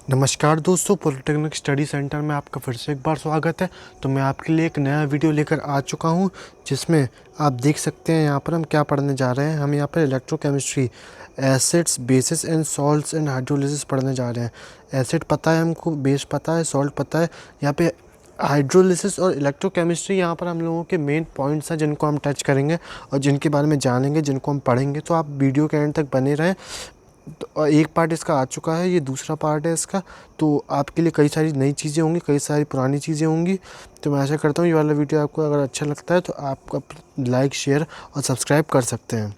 नमस्कार दोस्तों, polytechnic study centre में आपका फिर से एक बार स्वागत है। तो मैं आपके लिए एक नया वीडियो लेकर आ चुका हूं, जिसमें आप देख सकते हैं यहाँ पर हम क्या पढ़ने जा रहे हैं। हम यहाँ पर electrochemistry, acids, basis and salts and hydrolysis पढ़ने जा रहे हैं। एसिड पता है हमको, बेस पता है, सॉल्ट पता है। यहाँ पे हाइड्रोलिसिस और इलेक्ट्रोकेमिस्ट्री यहाँ पर हम लोगों के मेन पॉइंट्स हैं, जिनको हम टच करेंगे और जिनके बारे में जानेंगे, जिनको हम पढ़ेंगे। तो आप वीडियो के एंड तक बने रहें। तो एक पार्ट इसका आ चुका है, ये दूसरा पार्ट है इसका। तो आपके लिए कई सारी नई चीज़ें होंगी, कई सारी पुरानी चीज़ें होंगी। तो मैं आशा करता हूँ ये वाला वीडियो आपको अगर अच्छा लगता है तो आप लाइक, शेयर और सब्सक्राइब कर सकते हैं।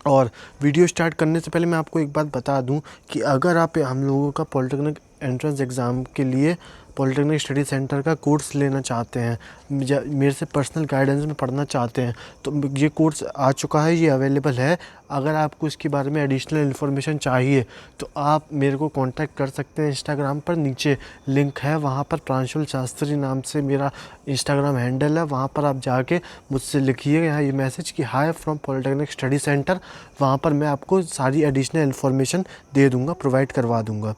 और वीडियो स्टार्ट करने से पहले मैं आपको एक बात बता दूं कि अगर आप हम लोगों का पॉलिटेक्निक एंट्रेंस एग्ज़ाम के लिए पॉलिटेक्निक स्टडी सेंटर का कोर्स लेना चाहते हैं, मेरे से पर्सनल गाइडेंस में पढ़ना चाहते हैं, तो ये कोर्स आ चुका है, ये अवेलेबल है। अगर आपको इसके बारे में एडिशनल इन्फॉर्मेशन चाहिए तो आप मेरे को कांटेक्ट कर सकते हैं। इंस्टाग्राम पर नीचे लिंक है, वहाँ पर प्रांशुल शास्त्री नाम से मेरा इंस्टाग्राम हैंडल है। वहाँ पर आप जाके मुझसे लिखिए यहाँ ये मैसेज कि हाय फ्रॉम पॉलिटेक्निक स्टडी सेंटर। वहाँ पर मैं आपको सारी एडिशनल इन्फॉर्मेशन दे दूँगा, प्रोवाइड करवा दूँगा।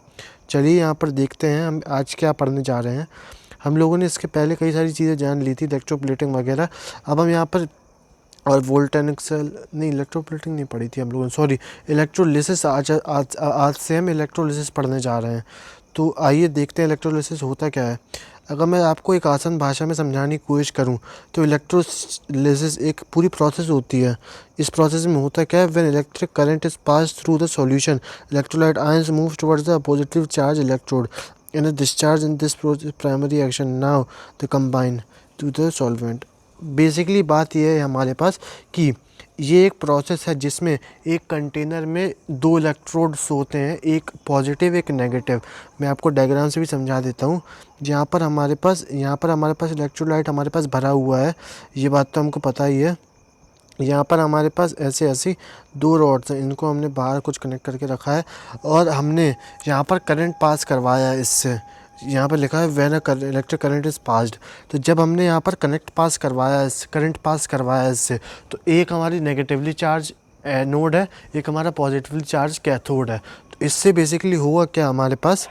चलिए यहाँ पर देखते हैं हम आज क्या पढ़ने जा रहे हैं। हम लोगों ने इसके पहले कई सारी चीज़ें जान ली थी, इलेक्ट्रोप्लेटिंग वगैरह। अब हम यहाँ पर और वोल्टेनिक सेल नहीं, इलेक्ट्रोप्लेटिंग नहीं पढ़ी थी हम लोगों ने, सॉरी, इलेक्ट्रोलिसिस। आज से हम इलेक्ट्रोलिसिस पढ़ने जा रहे हैं। तो आइए देखते हैं इलेक्ट्रोलिसिस होता क्या है। अगर मैं आपको एक आसान भाषा में समझाने की कोशिश करूं तो इलेक्ट्रोलिसिस एक पूरी प्रोसेस होती है। इस प्रोसेस में होता क्या है, when electric current is pass through the solution, electrolyte ions move towards the positive charge electrode in a discharge in this process primary action now they combine to the solvent। Basically बात यह है हमारे पास कि ये एक process है जिसमें एक कंटेनर में दो इलेक्ट्रोड्स होते हैं, एक पॉजिटिव एक नेगेटिव। मैं आपको डायग्राम से भी समझा देता हूँ। यहाँ पर हमारे पास इलेक्ट्रोलाइट हमारे पास भरा हुआ है, ये बात तो हमको पता ही है। यहाँ पर हमारे पास ऐसे ऐसी दो रॉड्स हैं, इनको हमने बाहर कुछ कनेक्ट करके रखा है और हमने यहाँ पर करंट पास करवाया है इससे। यहाँ पर लिखा है when electric current is passed. तो जब हमने यहाँ पर करंट पास करवाया है इससे, तो एक हमारी नेगेटिवली चार्ज एनोड है, एक हमारा पॉजिटिवली चार्ज कैथोड है। तो इससे बेसिकली हुआ क्या हमारे पास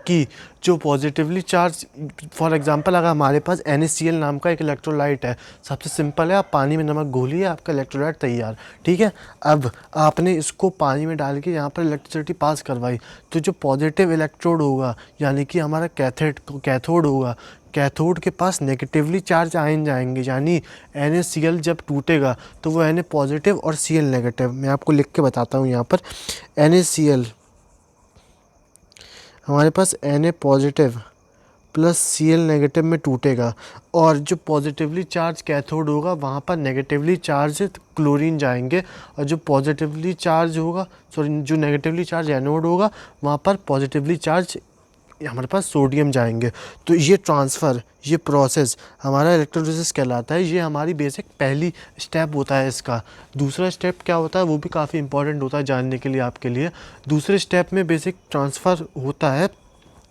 कि जो पॉजिटिवली चार्ज, फॉर एग्जांपल अगर हमारे पास NaCl नाम का एक इलेक्ट्रोलाइट है, सबसे सिंपल है, आप पानी में नमक घोलिए, आपका इलेक्ट्रोलाइट तैयार। ठीक है। अब आपने इसको पानी में डाल के यहाँ पर इलेक्ट्रिसिटी पास करवाई, तो जो पॉजिटिव इलेक्ट्रोड होगा यानी कि हमारा कैथोड होगा, कैथोड के पास नेगेटिवली चार्ज आयन जाएंगे, यानी NaCl जब टूटेगा तो वो Na पॉजिटिव और Cl नेगेटिव। मैं आपको लिख के बताता हूँ। यहाँ पर NaCl हमारे पास Na positive plus Cl negative में टूटेगा, और जो पॉजिटिवली चार्ज कैथोड होगा वहाँ पर नेगेटिवली चार्ज क्लोरीन जाएंगे, और जो पॉजिटिवली चार्ज होगा, सॉरी, जो नेगेटिवली चार्ज एनोड होगा वहाँ पर पॉजिटिवली चार्ज हमारे पास सोडियम जाएंगे। तो ये ट्रांसफ़र, ये प्रोसेस हमारा इलेक्ट्रोलिसिस कहलाता है। ये हमारी बेसिक पहली स्टेप होता है इसका। दूसरा स्टेप क्या होता है वो भी काफ़ी इंपॉर्टेंट होता है जानने के लिए आपके लिए। दूसरे स्टेप में बेसिक ट्रांसफ़र होता है।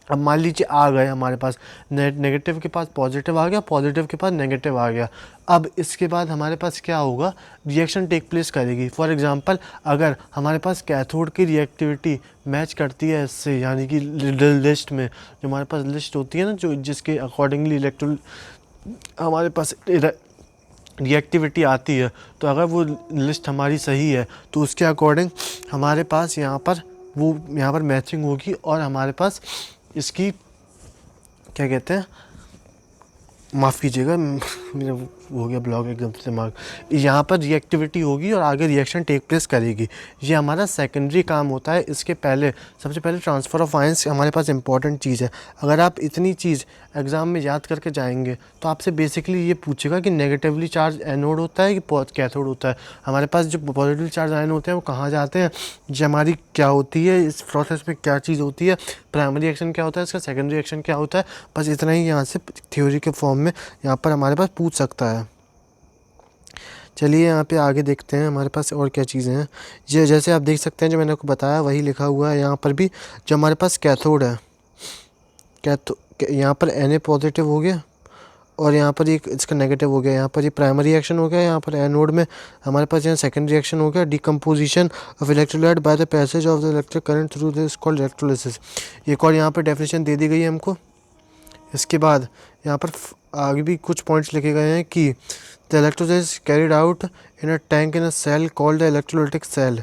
अब मान लीजिए आ गए हमारे पास नेगेटिव के पास पॉजिटिव आ गया, पॉजिटिव के पास नेगेटिव आ गया। अब इसके बाद हमारे पास क्या होगा, रिएक्शन टेक प्लेस करेगी। फॉर एग्जांपल अगर हमारे पास कैथोड की रिएक्टिविटी मैच करती है इससे, यानी कि लिस्ट में जो हमारे पास लिस्ट होती है ना, जो जिसके अकॉर्डिंगली इलेक्ट्रॉन हमारे पास रिएक्टिविटी आती है, तो अगर वो लिस्ट हमारी सही है तो उसके अकॉर्डिंग हमारे पास यहाँ पर मैचिंग होगी, और हमारे पास इसकी क्या कहते हैं, माफ़ कीजिएगा मेरा हो गया ब्लॉग एकदम से दिमाग। यहाँ पर रिएक्टिविटी होगी और आगे रिएक्शन टेक प्लेस करेगी। ये हमारा सेकेंडरी काम होता है। इसके पहले सबसे पहले ट्रांसफ़र ऑफ आयंस हमारे पास इंपॉर्टेंट चीज़ है। अगर आप इतनी चीज़ एग्ज़ाम में याद करके जाएंगे तो आपसे बेसिकली ये पूछेगा कि नेगेटिवली चार्ज एनोड होता है कि कैथोड होता है। हमारे पास जो पॉजिटिव चार्ज आयन होते हैं वो कहाँ जाते हैं, ये हमारी क्या होती है, इस प्रोसेस में क्या चीज़ होती है, प्राइमरी एक्शन क्या होता है, इसका सेकेंडरी एक्शन क्या होता है। बस इतना ही यहाँ से थ्योरी के फॉर्म में यहाँ पर हमारे पास पूछ सकता है। चलिए यहाँ पे आगे देखते हैं हमारे पास और क्या चीज़ें हैं। ये जैसे आप देख सकते हैं, जो मैंने आपको बताया वही लिखा हुआ है यहाँ पर भी। जो हमारे पास कैथोड है, यहाँ पर Na पॉजिटिव हो गया और यहाँ पर एक इसका नेगेटिव हो गया, यहाँ पर ये प्राइमरी रिएक्शन हो गया, यहाँ पर एनोड में हमारे पास यहाँ सेकेंडरी रिएक्शन हो गया, decomposition of electrolyte by the passage of the electric current through this called electrolysis. एक और यहाँ पर डेफिनेशन दे दी गई है हमको। इसके बाद यहाँ पर आगे भी कुछ पॉइंट्स लिखे गए हैं कि the electrolysis carried out in a tank in a cell called the electrolytic cell.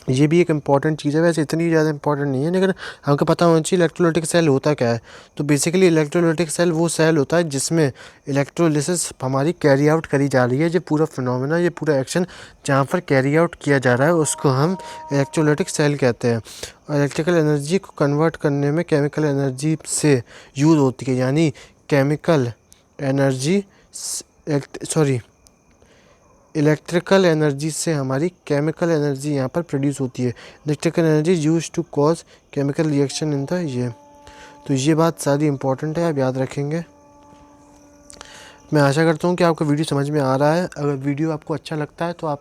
ये भी एक इंपॉर्टेंट चीज़ है, वैसे इतनी ज़्यादा इंपॉर्टेंट नहीं है, लेकिन हमको पता होना चाहिए इलेक्ट्रोलाइटिक सेल होता क्या है। तो बेसिकली इलेक्ट्रोलाइटिक सेल वो सेल होता है जिसमें इलेक्ट्रोलिसिस हमारी कैरी आउट करी जा रही है। ये पूरा फिनोमेना, ये पूरा एक्शन जहाँ पर कैरी आउट किया जा रहा है उसको हम इलेक्ट्रोलाइटिक सेल कहते हैं। और इलेक्ट्रिकल एनर्जी को कन्वर्ट करने में केमिकल एनर्जी से यूज़ होती है, यानी केमिकल एनर्जी इलेक्ट्रिकल एनर्जी से हमारी केमिकल एनर्जी यहाँ पर प्रोड्यूस होती है। Electrical energy use to cause chemical reaction in the ये। तो ये बात सारी इंपॉर्टेंट है, आप याद रखेंगे। मैं आशा करता हूँ कि आपको वीडियो समझ में आ रहा है। अगर वीडियो आपको अच्छा लगता है तो आप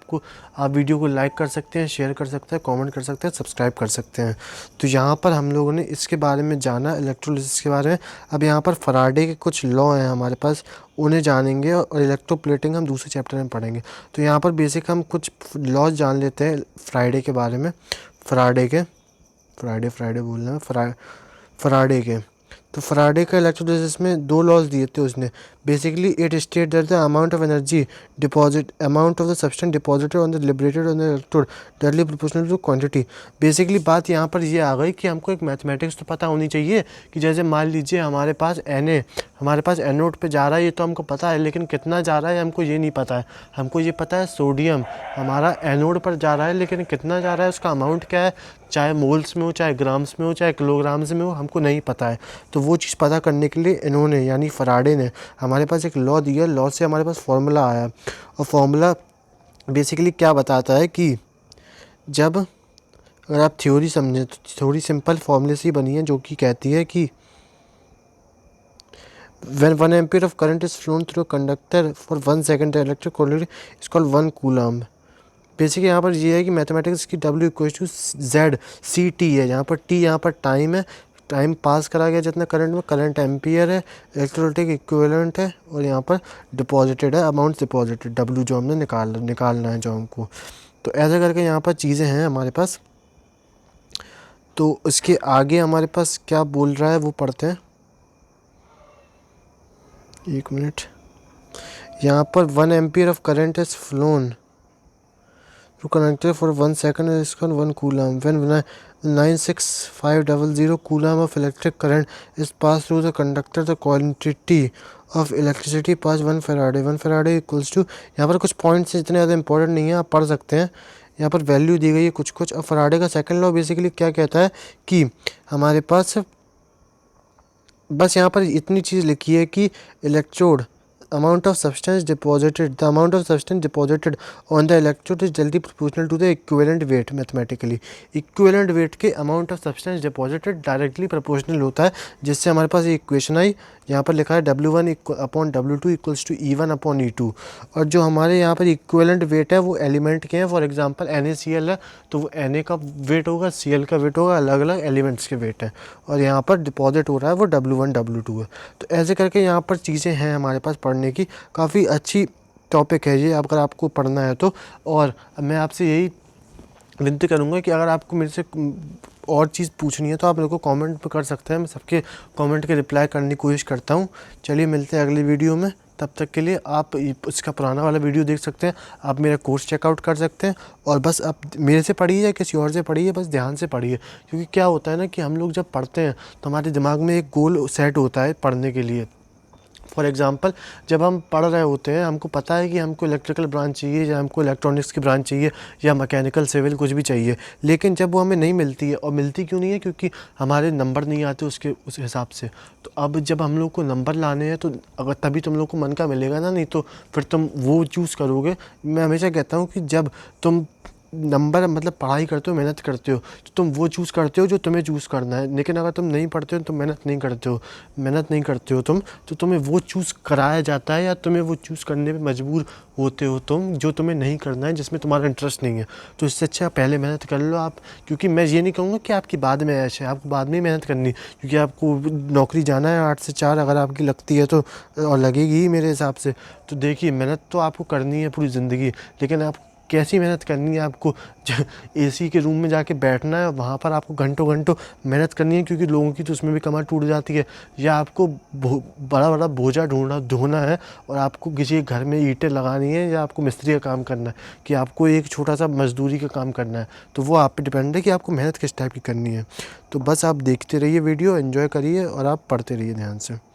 वीडियो को लाइक कर सकते हैं, शेयर कर सकते हैं, कमेंट कर सकते हैं, सब्सक्राइब कर सकते हैं। तो यहाँ पर हम लोगों ने इसके बारे में जाना, इलेक्ट्रोलिसिस के बारे में। अब यहाँ पर फराडे के कुछ लॉ हैं हमारे पास, उन्हें जानेंगे, और इलेक्ट्रोप्लेटिंग हम दूसरे चैप्टर में पढ़ेंगे। तो यहाँ पर बेसिक हम कुछ लॉज जान लेते हैं फ्राइडे के बारे में। फराडे के तो फराडे का इलेक्ट्रोलिसिस में 2 लॉज दिए थे उसने। Basically it state that the amount of energy deposit amount of the substance deposited on the liberated on the electrode directly proportional to quantity. Basically बात यहाँ पर ये आ गई कि हमको एक मैथमेटिक्स तो पता होनी चाहिए कि जैसे मान लीजिए हमारे पास एनोड पे जा रहा है, ये तो हमको पता है, लेकिन कितना जा रहा है हमको ये नहीं पता है। हमको ये पता है सोडियम हमारा एनोड पर जा रहा है, लेकिन कितना जा रहा है, उसका अमाउंट क्या है, चाहे मोल्स में हो, चाहे ग्राम्स में हो, चाहे किलोग्राम्स में हो, हमको नहीं पता है। तो वो चीज़ पता करने के लिए इन्होंने यानी फराडे ने हमारे पास एक लॉ दिया। लॉ से हमारे पास फॉर्मूला आया, और फॉर्मूला बेसिकली क्या बताता है कि जब अगर आप थ्योरी समझें तो थोड़ी सिंपल फॉर्मूले से ही बनी है, जो कि कहती है कि when 1 ampere of current is flown through a conductor for 1 second, the electric quantity is called 1 coulomb। Basically यहाँ पर ये है कि मैथमेटिक्स की W equals to Z CT है, जहाँ पर T यहाँ पर टाइम है, टाइम पास करा गया जितना करंट में, करंट एम्पियर है, इलेक्ट्रोलाइटिक इक्विवेलेंट है, और यहाँ पर डिपॉजिटेड है, अमाउंट डिपॉजिटेड W जो हमने निकालना है जो हमको। तो ऐसा करके यहाँ पर चीज़ें हैं हमारे पास। तो इसके आगे हमारे पास क्या बोल रहा है वो पढ़ते हैं, 1 मिनट। यहाँ पर 1 ampere of current is phloem to connector for 1 second is called 1 coulomb. When 96500 coulomb of electric current is passed through the conductor, the quantity of electricity passed 1 farad। 1 farad equals to, यहाँ पर कुछ points इतने ज़्यादा important नहीं है, आप पढ़ सकते हैं। यहाँ पर वैल्यू दी गई है कुछ। और फराडे का सेकंड लॉ बेसिकली क्या कहता है कि हमारे पास बस यहाँ पर इतनी चीज़ लिखी है कि electrode amount of substance deposited on the electrode is directly proportional to the equivalent weight। Mathematically equivalent weight के amount of substance deposited directly proportional होता है, जिससे हमारे पास एक इक्वेशन आई, यहाँ पर लिखा है W1 upon W2 equals to E1 upon E2। और जो हमारे यहाँ पर इक्विवेलेंट वेट है वो एलिमेंट के हैं। फॉर एग्जांपल NaCl है तो वो Na का वेट होगा, Cl का वेट होगा, अलग अलग एलिमेंट्स के वेट हैं, और यहाँ पर डिपॉजिट हो रहा है वो W1 W2 है। तो ऐसे करके यहाँ पर चीज़ें हैं हमारे पास पढ़ने की। काफ़ी अच्छी टॉपिक है ये, अगर आपको पढ़ना है तो। और मैं आपसे यही विनती करूँगा कि अगर आपको मेरे से और चीज़ पूछनी है तो आप मेरे को कमेंट पे कर सकते हैं, मैं सबके कमेंट के रिप्लाई करने की कोशिश करता हूँ। चलिए मिलते हैं अगली वीडियो में, तब तक के लिए आप इसका पुराना वाला वीडियो देख सकते हैं, आप मेरा कोर्स चेकआउट कर सकते हैं। और बस आप मेरे से पढ़िए या किसी और से पढ़िए, बस ध्यान से पढ़िए, क्योंकि क्या होता है ना कि हम लोग जब पढ़ते हैं तो हमारे दिमाग में एक गोल सेट होता है पढ़ने के लिए। फॉर एग्ज़ाम्पल जब हम पढ़ रहे होते हैं, हमको पता है कि हमको इलेक्ट्रिकल ब्रांच चाहिए, या हमको इलेक्ट्रॉनिक्स की ब्रांच चाहिए, या मैकेनिकल सिविल कुछ भी चाहिए, लेकिन जब वो हमें नहीं मिलती है, और मिलती क्यों नहीं है, क्योंकि हमारे नंबर नहीं आते उस हिसाब से। तो अब जब हम लोग को नंबर लाने हैं तो अगर तभी तुम लोग को मन का मिलेगा ना, नहीं तो फिर तुम वो चूज़ करोगे। मैं हमेशा कहता हूँ कि जब तुम नंबर मतलब पढ़ाई करते हो, मेहनत करते हो, तो तुम वो चूज़ करते हो जो तुम्हें चूज़ करना है। लेकिन अगर तुम नहीं पढ़ते हो, तुम मेहनत नहीं करते हो तुम, तो तुम्हें वो चूज़ कराया जाता है या तुम्हें वो चूज़ करने पे मजबूर होते हो तुम, जो तुम्हें नहीं करना है, जिसमें तुम्हारा इंटरेस्ट नहीं है। तो इससे अच्छा पहले मेहनत कर लो आप, क्योंकि मैं ये नहीं कहूँगा कि आपकी बाद में ऐश है, आपको बाद में ही मेहनत करनी है, क्योंकि आपको नौकरी जाना है 8 से 4 अगर आपकी लगती है तो, और लगेगी ही मेरे हिसाब से। तो देखिए, मेहनत तो आपको करनी है पूरी ज़िंदगी, लेकिन आप कैसी मेहनत करनी है, आपको एसी के रूम में जाके बैठना है, वहाँ पर आपको घंटों घंटों मेहनत करनी है, क्योंकि लोगों की तो उसमें भी कमर टूट जाती है। या आपको बड़ा बड़ा बोझा ढोना है और आपको किसी के घर में ईंटें लगानी है, या आपको मिस्त्री का काम करना है, कि आपको एक छोटा सा मजदूरी का काम करना है। तो वो आप पे डिपेंड है कि आपको मेहनत किस टाइप की करनी है। तो बस आप देखते रहिए वीडियो, एंजॉय करिए और आप पढ़ते रहिए ध्यान से।